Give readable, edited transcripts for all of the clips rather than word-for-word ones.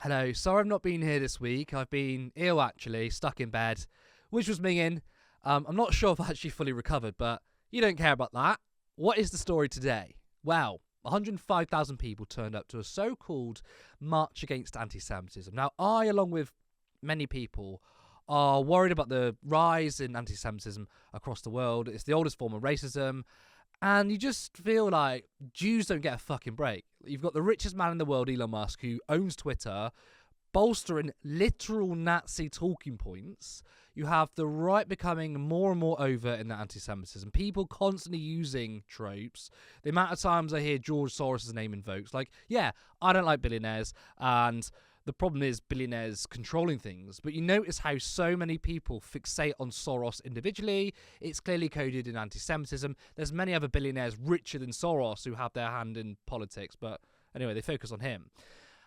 Hello, sorry I've not been here this week. I've been ill actually, stuck in bed, which was minging. I'm not sure if I actually fully recovered, but you don't care about that. What is the story today? Well, 105,000 people turned up to a so-called March Against Anti-Semitism. Now, I, along with many people, are worried about the rise in anti-Semitism across the world. It's the oldest form of racism. And you just feel like Jews don't get a fucking break. You've got the richest man in the world, Elon Musk, who owns Twitter, bolstering literal Nazi talking points. You have the right becoming more and more overt in that anti-Semitism. People constantly using tropes. The amount of times I hear George Soros' name invoked, like, yeah, I don't like billionaires, and the problem is billionaires controlling things. But you notice how so many people fixate on Soros individually. It's clearly coded in anti-Semitism. There's many other billionaires richer than Soros who have their hand in politics, but anyway, they focus on him.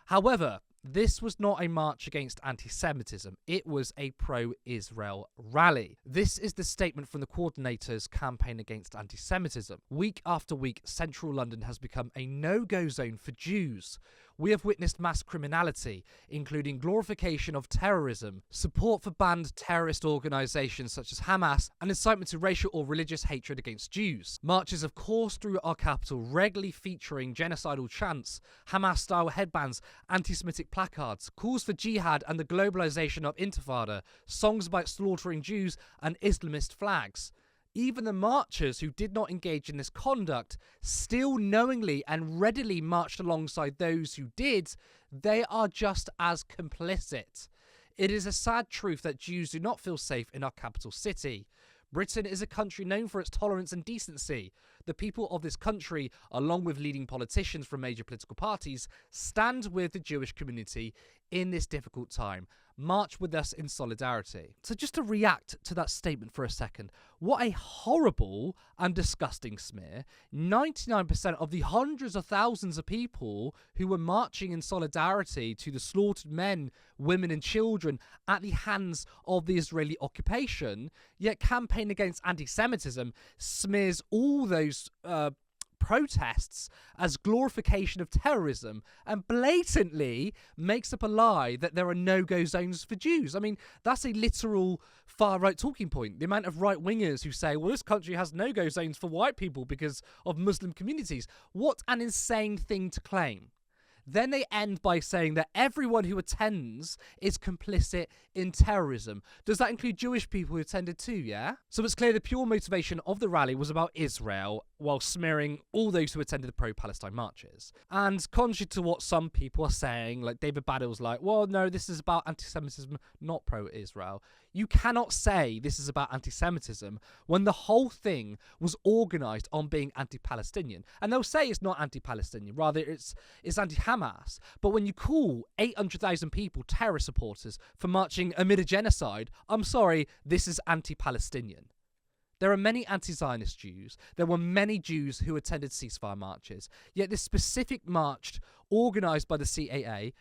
However, this was not a march against anti-Semitism. It was a pro-Israel rally. This is the statement from the coordinators' campaign against anti-Semitism. Week after week, central London has become a no-go zone for Jews. We have witnessed mass criminality, including glorification of terrorism, support for banned terrorist organisations such as Hamas, and incitement to racial or religious hatred against Jews. Marches have coursed through our capital, regularly featuring genocidal chants, Hamas-style headbands, anti-Semitic placards, calls for jihad and the globalisation of Intifada, songs about slaughtering Jews, and Islamist flags. Even the marchers who did not engage in this conduct still knowingly and readily marched alongside those who did. They are just as complicit. It is a sad truth that Jews do not feel safe in our capital city. Britain is a country known for its tolerance and decency. The people of this country, along with leading politicians from major political parties, stand with the Jewish community in this difficult time. March with us in solidarity. So just to react to that statement for a second, what a horrible and disgusting smear. 99% of the hundreds of thousands of people who were marching in solidarity to the slaughtered men, women and children at the hands of the Israeli occupation, yet campaign against anti-Semitism smears all those protests as glorification of terrorism and blatantly makes up a lie that there are no-go zones for Jews. I mean, that's a literal far-right talking point. The amount of right-wingers who say, well, this country has no-go zones for white people because of Muslim communities. What an insane thing to claim. Then they end by saying that everyone who attends is complicit in terrorism. Does that include Jewish people who attended too, yeah? So it's clear the pure motivation of the rally was about Israel, while smearing all those who attended the pro-Palestine marches. And contrary to what some people are saying, like David Baddill's like, well, no, this is about anti-Semitism, not pro-Israel. You cannot say this is about anti-Semitism when the whole thing was organised on being anti-Palestinian. And they'll say it's not anti-Palestinian, rather it's anti-Hamas. But when you call 800,000 people terror supporters for marching amid a genocide, I'm sorry, this is anti-Palestinian. There are many anti-Zionist Jews. There were many Jews who attended ceasefire marches. Yet this specific march, organised by the CAA,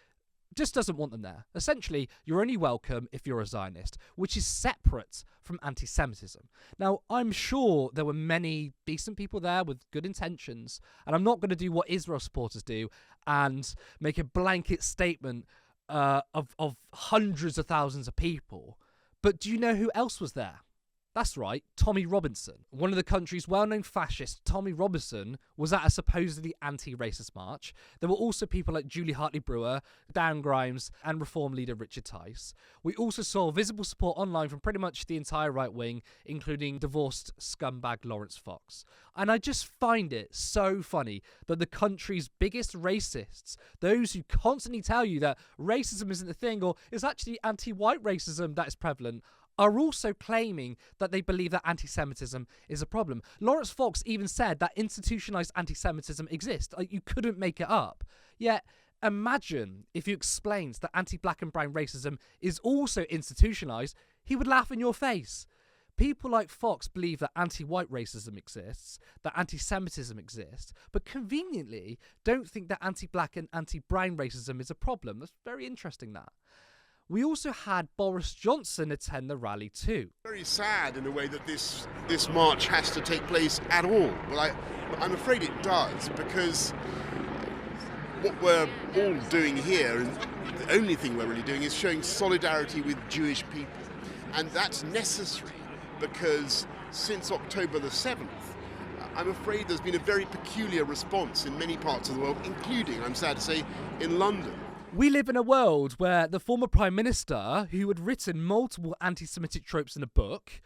just doesn't want them there. Essentially, you're only welcome if you're a Zionist, which is separate from anti-Semitism. Now, I'm sure there were many decent people there with good intentions, and I'm not going to do what Israel supporters do and make a blanket statement of hundreds of thousands of people. But do you know who else was there? That's right, Tommy Robinson. One of the country's well-known fascists, Tommy Robinson, was at a supposedly anti-racist march. There were also people like Julie Hartley-Brewer, Dan Grimes, and Reform leader Richard Tice. We also saw visible support online from pretty much the entire right wing, including divorced scumbag Lawrence Fox. And I just find it so funny that the country's biggest racists, those who constantly tell you that racism isn't a thing or it's actually anti-white racism that is prevalent, are also claiming that they believe that anti-Semitism is a problem. Lawrence Fox even said that institutionalized anti-Semitism exists. Like, you couldn't make it up. Yet, imagine if you explained that anti-black and brown racism is also institutionalized, he would laugh in your face. People like Fox believe that anti-white racism exists, that anti-Semitism exists, but conveniently don't think that anti-black and anti-brown racism is a problem. That's very interesting, that. We also had Boris Johnson attend the rally too. Very sad in a way that this march has to take place at all. Well, I'm afraid it does, because what we're all doing here The only thing we're really doing is showing solidarity with Jewish people. And that's necessary because since October the 7th, I'm afraid there's been a very peculiar response in many parts of the world, including, I'm sad to say, in London. We live in a world where the former Prime Minister, who had written multiple anti-Semitic tropes in a book,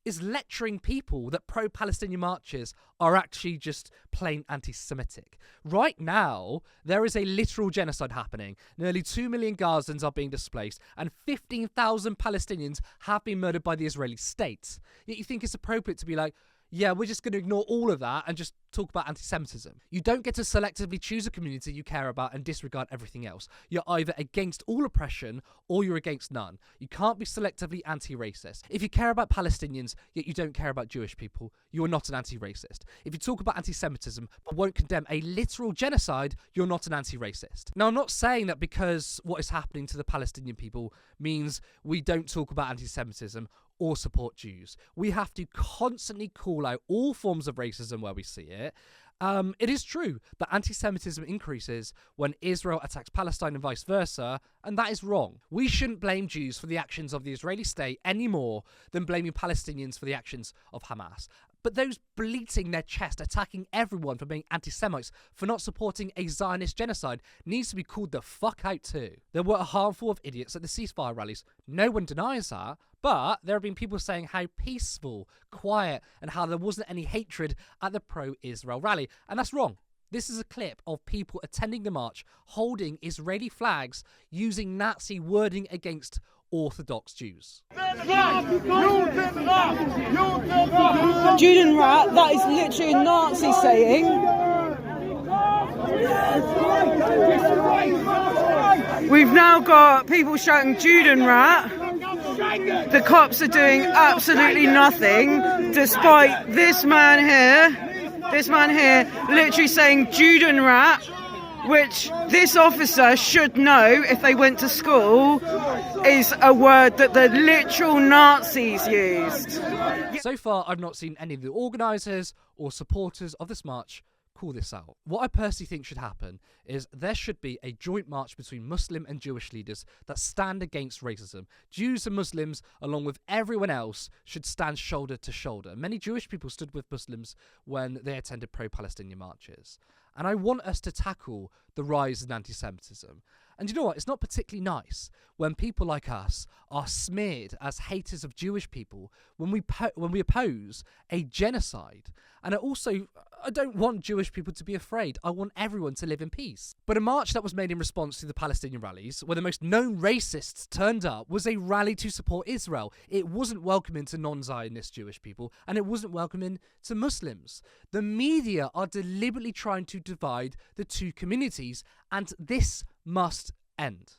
is lecturing people that pro-Palestinian marches are actually just plain anti-Semitic. Right now, there is a literal genocide happening. Nearly 2 million Gazans are being displaced, and 15,000 Palestinians have been murdered by the Israeli state. Yet you think it's appropriate to be like, yeah, we're just going to ignore all of that and just talk about anti-Semitism. You don't get to selectively choose a community you care about and disregard everything else. You're either against all oppression or you're against none. You can't be selectively anti-racist. If you care about Palestinians, yet you don't care about Jewish people, you are not an anti-racist. If you talk about anti-Semitism but won't condemn a literal genocide, you're not an anti-racist. Now, I'm not saying that because what is happening to the Palestinian people means we don't talk about anti-Semitism or support Jews. We have to constantly call out all forms of racism where we see it. It is true that anti-Semitism increases when Israel attacks Palestine and vice versa, and that is wrong. We shouldn't blame Jews for the actions of the Israeli state any more than blaming Palestinians for the actions of Hamas. But those bleating their chest, attacking everyone for being anti-Semites, for not supporting a Zionist genocide, needs to be called the fuck out too. There were a handful of idiots at the ceasefire rallies. No one denies that. But there have been people saying how peaceful, quiet, and how there wasn't any hatred at the pro-Israel rally. And that's wrong. This is a clip of people attending the march, holding Israeli flags, using Nazi wording against Orthodox Jews. Judenrat, that is literally a Nazi saying. We've now got people shouting Judenrat. The cops are doing absolutely nothing, despite this man here literally saying Judenrat, which this officer should know if they went to school is a word that the literal Nazis used. So far, I've not seen any of the organisers or supporters of this march call this out. What I personally think should happen is there should be a joint march between Muslim and Jewish leaders that stand against racism. Jews and Muslims, along with everyone else, should stand shoulder to shoulder. Many Jewish people stood with Muslims when they attended pro-Palestinian marches. And I want us to tackle the rise in anti-Semitism. And you know what? It's not particularly nice when people like us are smeared as haters of Jewish people when we oppose a genocide. And I don't want Jewish people to be afraid. I want everyone to live in peace. But a march that was made in response to the Palestinian rallies, where the most known racists turned up, was a rally to support Israel. It wasn't welcoming to non-Zionist Jewish people, and it wasn't welcoming to Muslims. The media are deliberately trying to divide the two communities, and this must end.